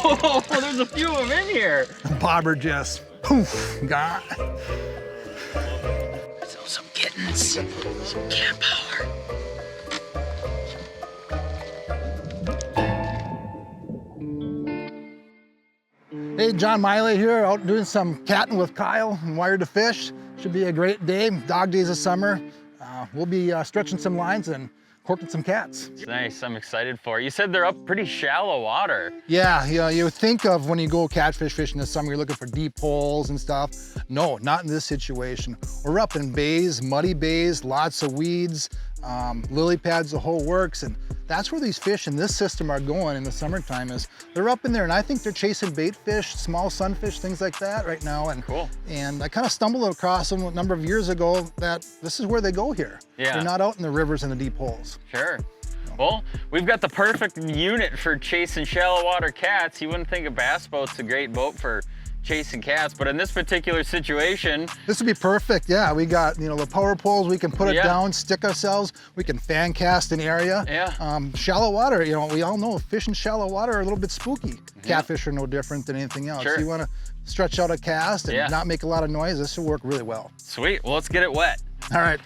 Oh, there's a few of them in here. The bobber just poof, gone. So some kittens, some cat power. Hey, John Maile here, out doing some catting with Kyle and Wired to Fish. Should be a great day, dog days of summer. We'll be stretching some lines and corking some cats. Nice, I'm excited for it. You said they're up pretty shallow water. Yeah, you would think of when you go catfish fishing this summer, you're looking for deep holes and stuff. No, not in this situation. We're up in bays, muddy bays, lots of weeds, lily pads, the whole works, and that's where these fish in this system are going in the summertime. Is they're up in there, and I think they're chasing bait fish, small sunfish, things like that right now. And cool. And I kind of stumbled across them a number of years ago that this is where they go here. Yeah. They're not out in the rivers and the deep holes. Sure. Well, we've got the perfect unit for chasing shallow water cats. You wouldn't think a bass boat's a great boat for chasing cats, but in this particular situation, this would be perfect. Yeah, we got, the power poles, we can put it down, stick ourselves, we can fan cast an area. Yeah. Shallow water, we all know fish in shallow water are a little bit spooky. Catfish are no different than anything else. Sure. You want to stretch out a cast and not make a lot of noise, this will work really well. Sweet, well, let's get it wet. All right.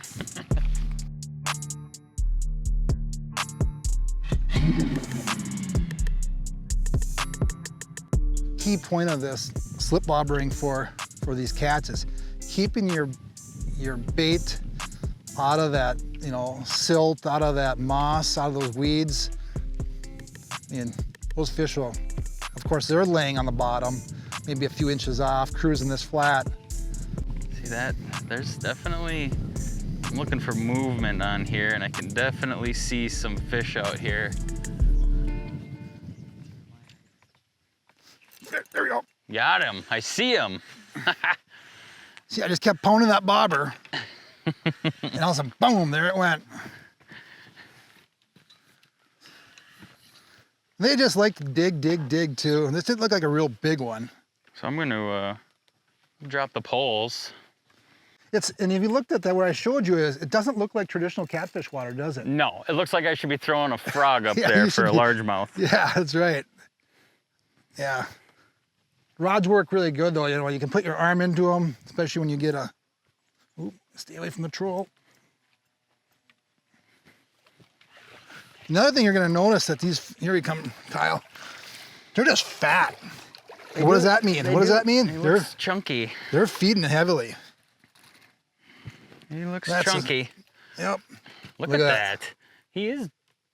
Key point of this slip bobbering for these cats is keeping your bait out of that, silt, out of that moss, out of those weeds. And those fish will, of course, they're laying on the bottom, maybe a few inches off, cruising this flat. See that? There's definitely, I'm looking for movement on here, and I can definitely see some fish out here. There we go. Got him. I see him. See, I just kept pounding that bobber. And all of a sudden, boom, there it went. They just like to dig too. This didn't look like a real big one. So I'm going to drop the poles. And if you looked at that, what I showed you is, it doesn't look like traditional catfish water, does it? No, it looks like I should be throwing a frog up there for a largemouth. Yeah, that's right. Yeah. Rods work really good though, you can put your arm into them, especially when you get stay away from the troll. Another thing you're gonna notice that here we come, Kyle, they're just fat. What does that mean? What does that mean? They're chunky. They're feeding heavily. He looks chunky. Yep. Look at that. He is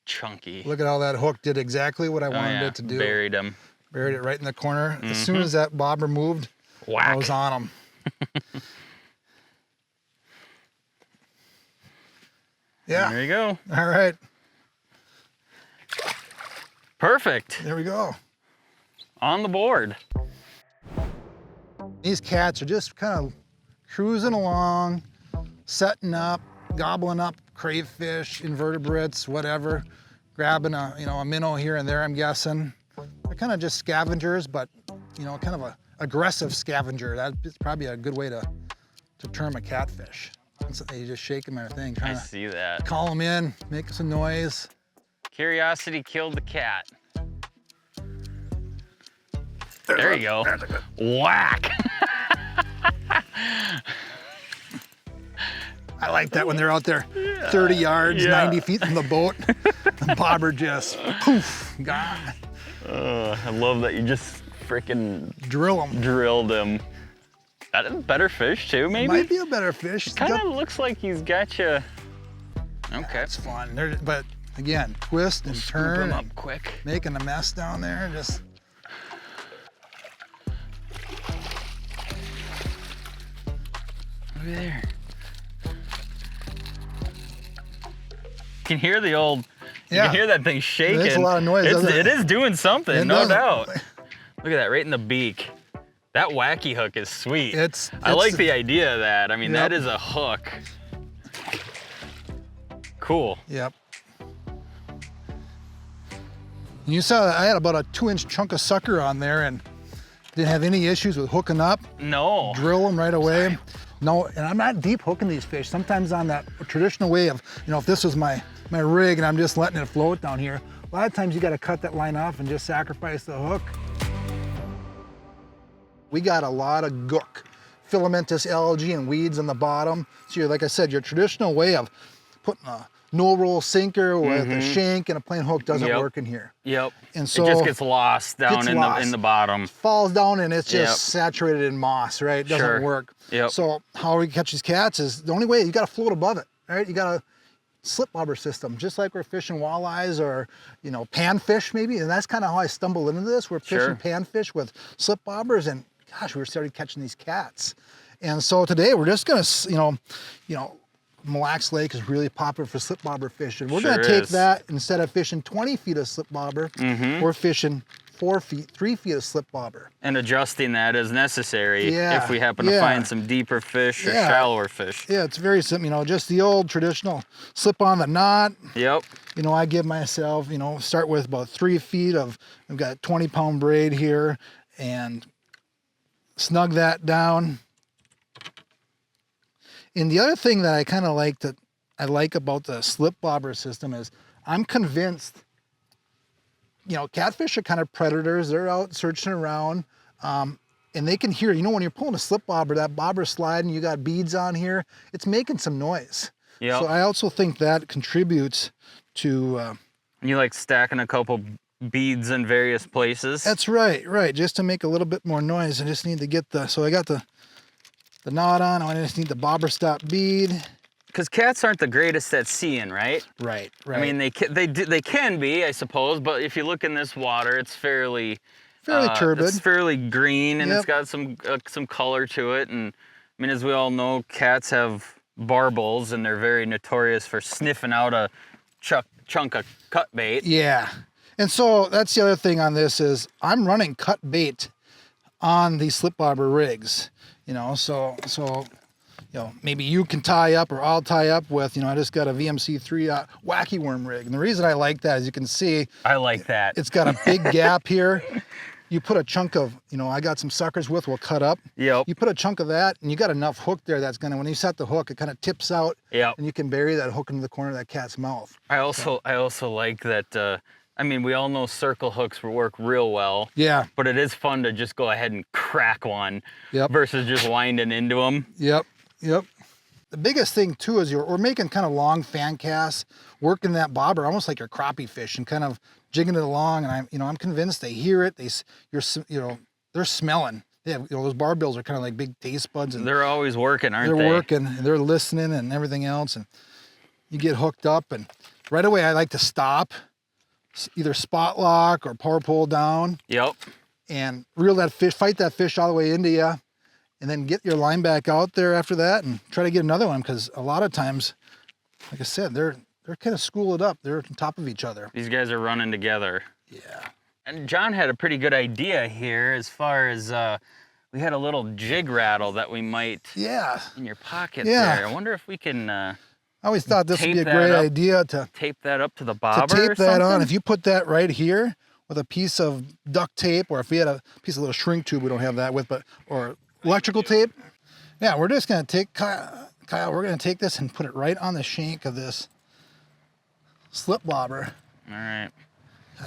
chunky. Look at how that hook did exactly what I wanted it to do. Buried him. Buried it right in the corner. As soon as that bobber moved, whack. I was on him. Yeah. There you go. All right. Perfect. There we go. On the board. These cats are just kind of cruising along, setting up, gobbling up crayfish, invertebrates, whatever, grabbing a minnow here and there, I'm guessing. They're kind of just scavengers, but kind of a aggressive scavenger. That's probably a good way to term a catfish. You just shake them or thing, trying to call them in, make some noise. Curiosity killed the cat. There you go. Whack. I like that when they're out there 30 yards, 90 feet from the boat. The bobber just poof, gone. I love that you just freaking drilled him. That is a better fish too, maybe? Might be a better fish. Kind of looks like he's got you. Okay. That's fun. But again, twist and turn. Scoop him up quick. Making a mess down there. Just. Look there. You can hear the old. You can hear that thing shaking. It makes a lot of noise. It is doing something, no doubt. Look at that, right in the beak. That wacky hook is sweet. I like the idea of that. I mean, that is a hook. Cool. Yep. You saw that I had about a 2-inch chunk of sucker on there and didn't have any issues with hooking up. No. Drill them right away. Sorry. No, and I'm not deep hooking these fish. Sometimes on that traditional way of, if this was my rig and I'm just letting it float down here, a lot of times you got to cut that line off and just sacrifice the hook. We got a lot of gook, filamentous algae and weeds on the bottom. So you're, like I said, your traditional way of putting a no roll sinker with a shank and a plain hook doesn't work in here. Yep. And so it just gets lost down in the bottom. Falls down and it's just saturated in moss, right? It doesn't work. Yep. So how we catch these cats is the only way, you got to float above it, right? You got a slip bobber system, just like we're fishing walleyes or, you know, panfish maybe. And that's kind of how I stumbled into this. We're fishing panfish with slip bobbers, and gosh, we started catching these cats. And so today we're just gonna, you know, Mille Lacs Lake is really popular for slip bobber fishing. We're gonna take that, instead of fishing 20 feet of slip bobber, we're fishing 4 feet, 3 feet of slip bobber. And adjusting that as necessary if we happen to find some deeper fish or shallower fish. Yeah, it's very simple, you know, just the old traditional slip on the knot. Yep. You know, I give myself, you know, start with about 3 feet of, I've got 20-pound braid here, and snug that down. And the other thing that I kind of like about the slip bobber system is I'm convinced, you know, catfish are kind of predators. They're out searching around, and they can hear, you know, when you're pulling a slip bobber, that bobber sliding, you got beads on here, it's making some noise. Yeah. So I also think that contributes to... you like stacking a couple beads in various places? That's right, right. Just to make a little bit more noise, I just need to get so I got the knot on, I just need the bobber stop bead. Because cats aren't the greatest at seeing, right? Right, right. I mean, they can be, I suppose, but if you look in this water, it's fairly turbid. It's fairly green, and it's got some color to it. And I mean, as we all know, cats have barbels, and they're very notorious for sniffing out a chunk of cut bait. Yeah, and so that's the other thing on this is I'm running cut bait on these slip bobber rigs. You know, so you know, maybe you can tie up or I'll tie up with, you know, I just got a VMC3 wacky worm rig. And the reason I like that, as you can see, I like that. It's got a big gap here. You put a chunk of, you know, I got some suckers we'll cut up. Yep. You put a chunk of that, and you got enough hook there that's gonna, when you set the hook, it kind of tips out. Yep. And you can bury that hook into the corner of that cat's mouth. I also like that. I mean, we all know circle hooks work real well. Yeah. But it is fun to just go ahead and crack one versus just winding into them. Yep. Yep. The biggest thing too is we're making kind of long fan casts, working that bobber almost like your crappie fish, and kind of jigging it along. And I'm convinced they hear it. They're smelling. They have, you know, those barbells are kind of like big taste buds, and they're always working, aren't they? They're working, and they're listening and everything else. And you get hooked up, and right away I like to stop, either spot lock or power pull down. Yep. And reel that fish, fight that fish all the way into you, and then get your line back out there after that and try to get another one, because a lot of times, like I said, they're kind of schooled up. They're on top of each other. These guys are running together. Yeah. And John had a pretty good idea here as far as we had a little jig rattle that we might in your pocket there. I wonder if we can I always thought this would be a great idea to tape that up to the bobber. To tape that on. If you put that right here with a piece of duct tape, or if we had a piece of little shrink tube, we don't have that with, or electrical tape. Yeah, we're just gonna take, Kyle, we're gonna take this and put it right on the shank of this slip bobber. All right.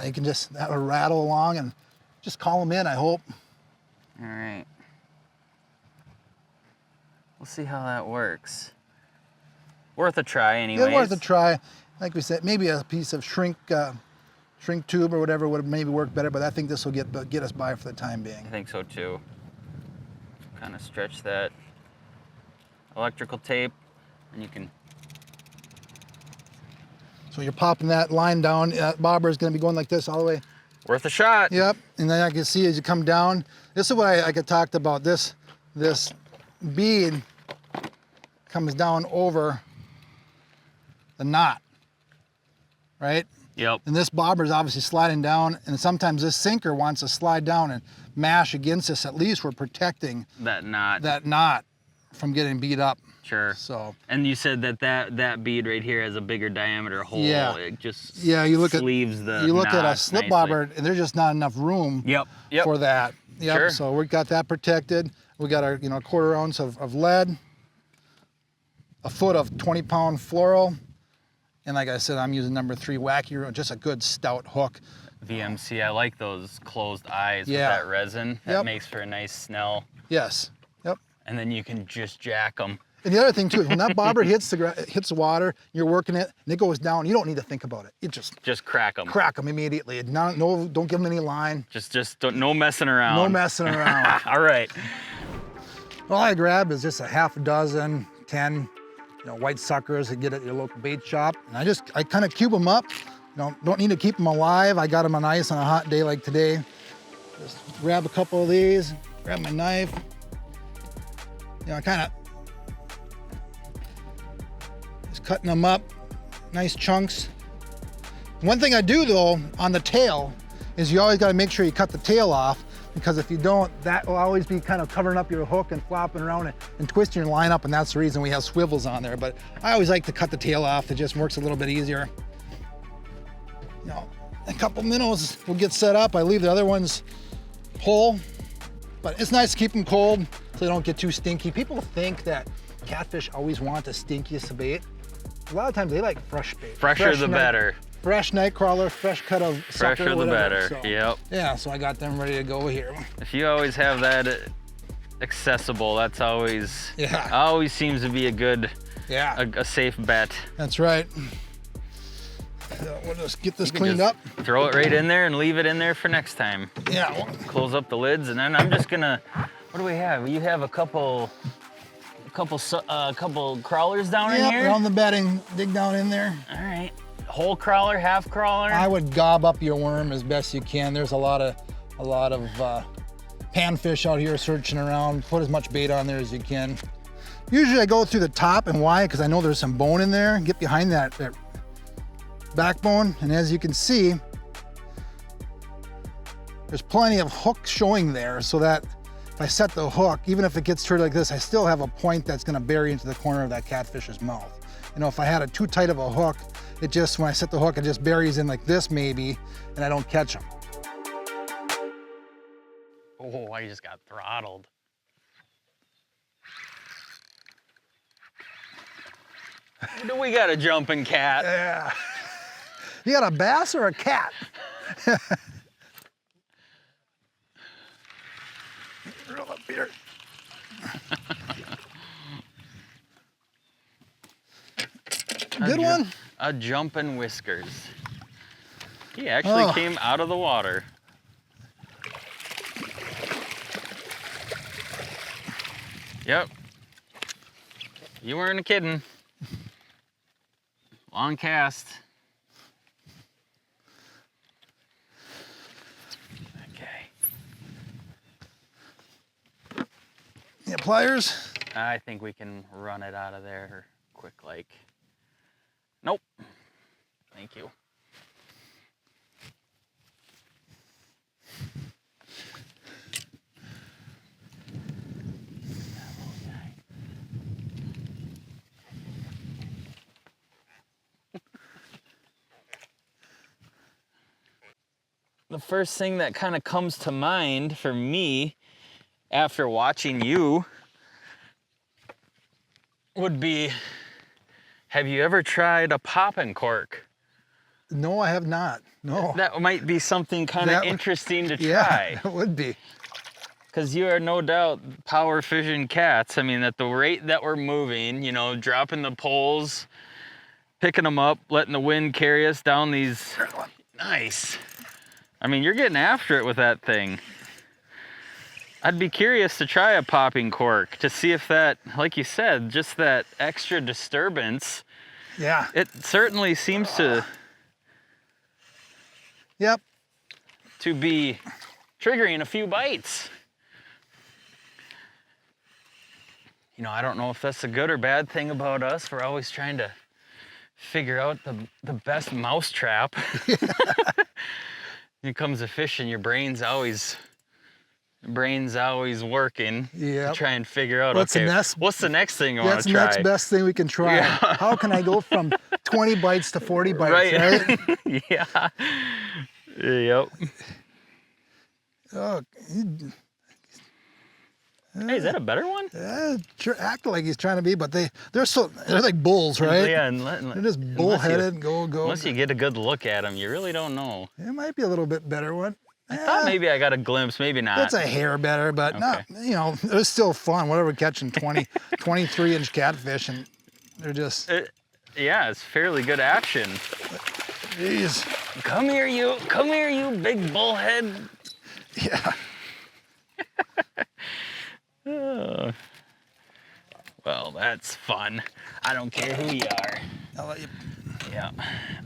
You can just, that'll rattle along and just call them in, I hope. All right. We'll see how that works. Worth a try anyways. Yeah, worth a try. Like we said, maybe a piece of shrink tube or whatever would maybe work better, but I think this will get us by for the time being. I think so too. Kind of stretch that electrical tape, and you can. So you're popping that line down. That bobber is going to be going like this all the way. Worth a shot. Yep. And then I can see as you come down. This is what I talked about. This bead comes down over the knot, right? Yep. And this bobber is obviously sliding down, and sometimes this sinker wants to slide down and mash against this. At least we're protecting that knot from getting beat up. Sure. So. And you said that bead right here has a bigger diameter hole. Yeah. It just you look sleeves the You look knot at a slip nicely. bobber, and there's just not enough room. Yep. For that. Yep. Sure. So we got that protected. We got our 1/4 ounce of lead, a foot of 20-pound fluoro, and like I said, I'm using number 3 wacky, just a good stout hook. VMC. I like those closed eyes with Yeah. that resin. That makes for a nice snell. Yes. Yep. And then you can just jack them. And the other thing too is when that bobber hits the water, you're working it, and it goes down. You don't need to think about it. You just crack them. Crack them immediately. No, don't give them any line. Just don't, no messing around. No messing around. All right. All I grab is just a half a dozen, 10, white suckers that get at your local bait shop, and I kind of cube them up. Don't need to keep them alive. I got them on ice on a hot day like today. Just grab a couple of these, grab my knife. Kind of just cutting them up, nice chunks. One thing I do though on the tail is you always got to make sure you cut the tail off, because if you don't, that will always be kind of covering up your hook and flopping around and twisting your line up, and that's the reason we have swivels on there. But I always like to cut the tail off. It just works a little bit easier. A couple minnows will get set up. I leave the other ones whole, but it's nice to keep them cold so they don't get too stinky. People think that catfish always want the stinkiest of bait. A lot of times they like fresh bait. Fresher the better. Fresh night crawler, fresh cut of sucker, fresher the better. So, yep. Yeah, so I got them ready to go here. If you always have that accessible, that's always seems to be a good, a safe bet. That's right. So we'll just get this cleaned up. Throw it right in there and leave it in there for next time. Yeah. Close up the lids, and then I'm just gonna. What do we have? You have a couple crawlers down in here. Yeah, around the bedding. Dig down in there. All right. Whole crawler, half crawler. I would gob up your worm as best you can. There's a lot of panfish out here searching around. Put as much bait on there as you can. Usually I go through the top, and why? Because I know there's some bone in there. Get behind that backbone, and as you can see, there's plenty of hook showing there, so that if I set the hook, even if it gets turned like this, I still have a point that's gonna bury into the corner of that catfish's mouth. If I had it too tight of a hook, it just, when I set the hook, it just buries in like this maybe, and I don't catch them. Oh, I just got throttled. We got a jumping cat. Yeah. You got a bass or a cat? Roll up here. Good one. A jumping whiskers. He actually came out of the water. Yep. You weren't kidding. Long cast. Okay. Yeah, pliers? I think we can run it out of there quick like. Nope. Thank you. The first thing that kind of comes to mind for me after watching you would be, have you ever tried a popping cork? No, I have not. No. That might be something kind of interesting to try. Yeah, it would be. Because you are no doubt power fishing cats. I mean, at the rate that we're moving, dropping the poles, picking them up, letting the wind carry us down these. Nice. I mean, you're getting after it with that thing. I'd be curious to try a popping cork to see if that, like you said, just that extra disturbance. Yeah. It certainly seems to. Yep. To be triggering a few bites. I don't know if that's a good or bad thing about us. We're always trying to figure out the best mousetrap. When it comes to fishing, your brain's always working. Yeah. To try and figure out, what's the next thing you want to try? That's the next best thing we can try. Yeah. How can I go from 20 bites to 40 bites, right? Yeah. Yep. Oh, Hey, is that a better one? Sure, acting like he's trying to be, but they're like bulls, right? Yeah, they're just bullheaded. Go. Unless you get a good look at them, you really don't know. It might be a little bit better one. I thought maybe I got a glimpse, maybe not. It's a hair better, but not. You know, it was still fun. Whatever, catching 23-inch catfish, and they're just. Yeah, it's fairly good action. Jeez. Come here, you big bullhead. Yeah. Well, that's fun. I don't care who you are. I'll let you. Yeah,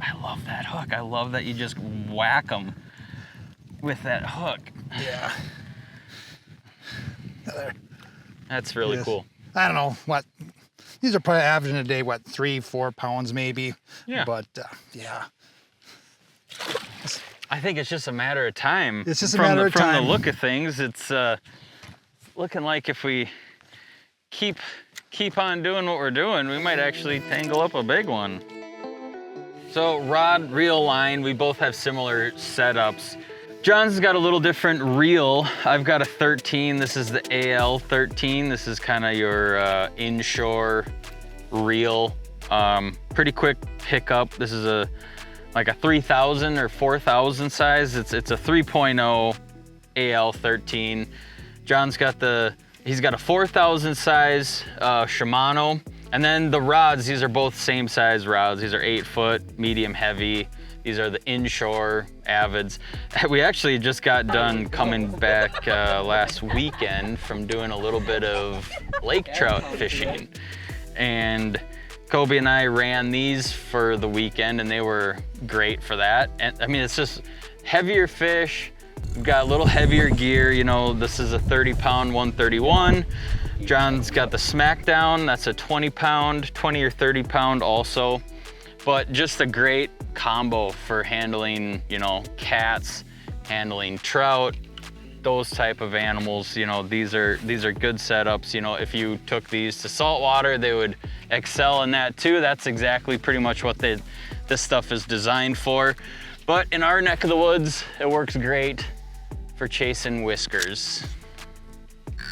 I love that hook. I love that you just whack them with that hook. Yeah. That's really cool. I don't know what. These are probably averaging a day, what, 3-4 pounds maybe. Yeah. But yeah. I think it's just a matter of time. It's just a matter of time. From the look of things, it's looking like if we keep on doing what we're doing, we might actually tangle up a big one. So rod, reel, line, we both have similar setups. John's got a little different reel. I've got a 13. This is the AL 13. This is kind of your inshore reel. Pretty quick pickup. This is like a 3,000 or 4,000 size. It's a 3.0 AL 13. John's got he's got a 4,000 size Shimano. And then the rods, these are both same size rods. These are 8 foot, medium heavy. These are the inshore Avids. We actually just got done coming back last weekend from doing a little bit of lake trout fishing. And Kobe and I ran these for the weekend and they were great for that. And I mean, it's just heavier fish. We've got a little heavier gear. You know, this is a 30-pound 131. John's got the Smackdown. That's a 20-pound, 20 or 30-pound also. But just a great combo for handling, you know, cats, handling trout, those type of animals. You know, these are good setups. You know, if you took these to saltwater, they would excel in that too. That's exactly pretty much what this stuff is designed for. But in our neck of the woods, it works great for chasing whiskers.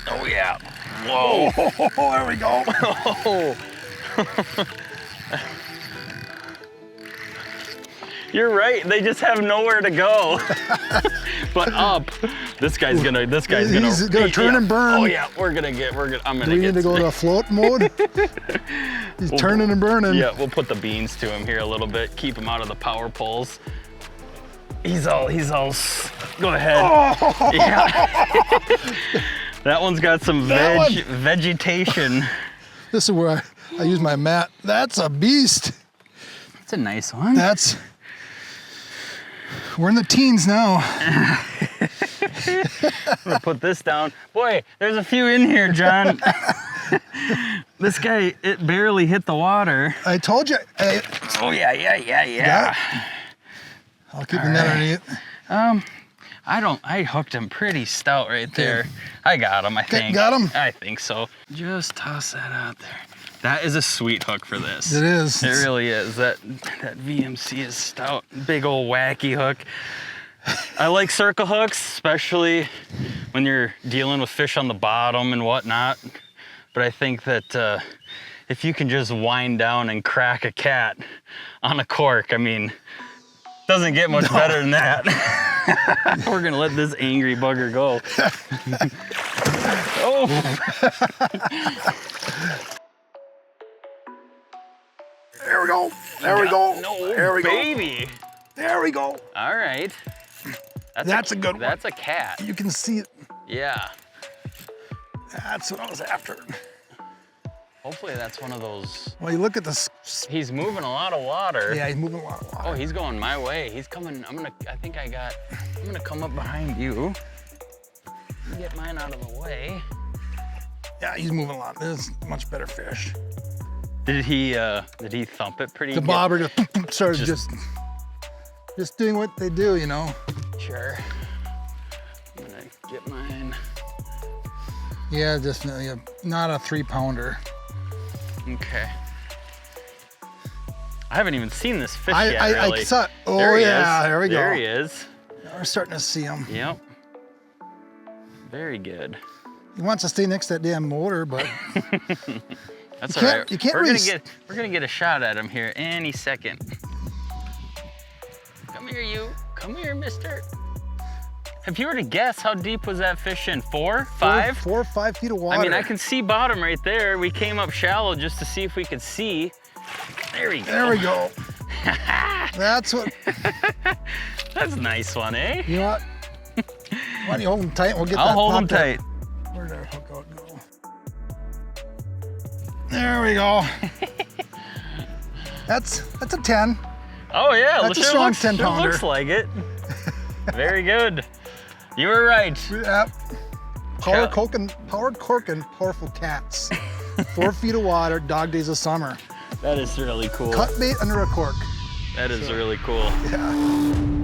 Oh yeah. Whoa. Oh, there we go. Oh. You're right. They just have nowhere to go. But up, this guy's gonna turn and burn. Oh yeah, I'm gonna Do we need to go to float mode? He's turning and burning. Yeah, we'll put the beans to him here a little bit. Keep him out of the power poles. He's all. Go ahead. Oh. Yeah. That one's got some vegetation. This is where I use my mat. That's a beast. That's a nice one. We're in the teens now. I'm gonna put this down. Boy, there's a few in here, John. This guy, it barely hit the water. I told you. Oh yeah. I'll keep the net underneath. I hooked him pretty stout right there. I got him, I think. Got him? I think so. Just toss that out there. That is a sweet hook for this. It is. It really is. That VMC is stout. Big old wacky hook. I like circle hooks, especially when you're dealing with fish on the bottom and whatnot. But I think that if you can just wind down and crack a cat on a cork, I mean, doesn't get much better than that. We're gonna let this angry bugger go. Oh. There we go. There we go. No, there we baby. Go. There we go. All right. That's a good one. That's a cat. You can see it. Yeah. That's what I was after. Hopefully that's one of those. Well, you look at this. He's moving a lot of water. Yeah, he's moving a lot of water. Oh, he's going my way. He's coming. I'm gonna come up behind you. Get mine out of the way. Yeah, he's moving a lot. This is much better fish. Did he thump it pretty good? The bobber just started just doing what they do, you know. Sure. I'm gonna get mine. Yeah, definitely not a 3-pounder. Okay. I haven't even seen this fish yet, really. I saw it. Oh, there yeah, there we go. There he is. We're starting to see him. Yep. Very good. He wants to stay next to that damn motor, but that's all right. You can't we're gonna get a shot at him here any second. Come here, you. Come here, mister. If you were to guess, how deep was that fish in? 4, 5? 4 or 5 feet of water. I mean, I can see bottom right there. We came up shallow just to see if we could see. There we go. There we go. That's what. That's a nice one, eh? You know what? Why don't you hold him tight? We'll get that. I'll hold him tight. Where did our hook out go? There we go. That's a 10. Oh yeah, that's a strong 10-pounder. Looks like it. Very good. You were right. Yep. Powered corking, powerful cats. 4 feet of water, dog days of summer. That is really cool. Cut bait under a cork. That is really cool. Yeah.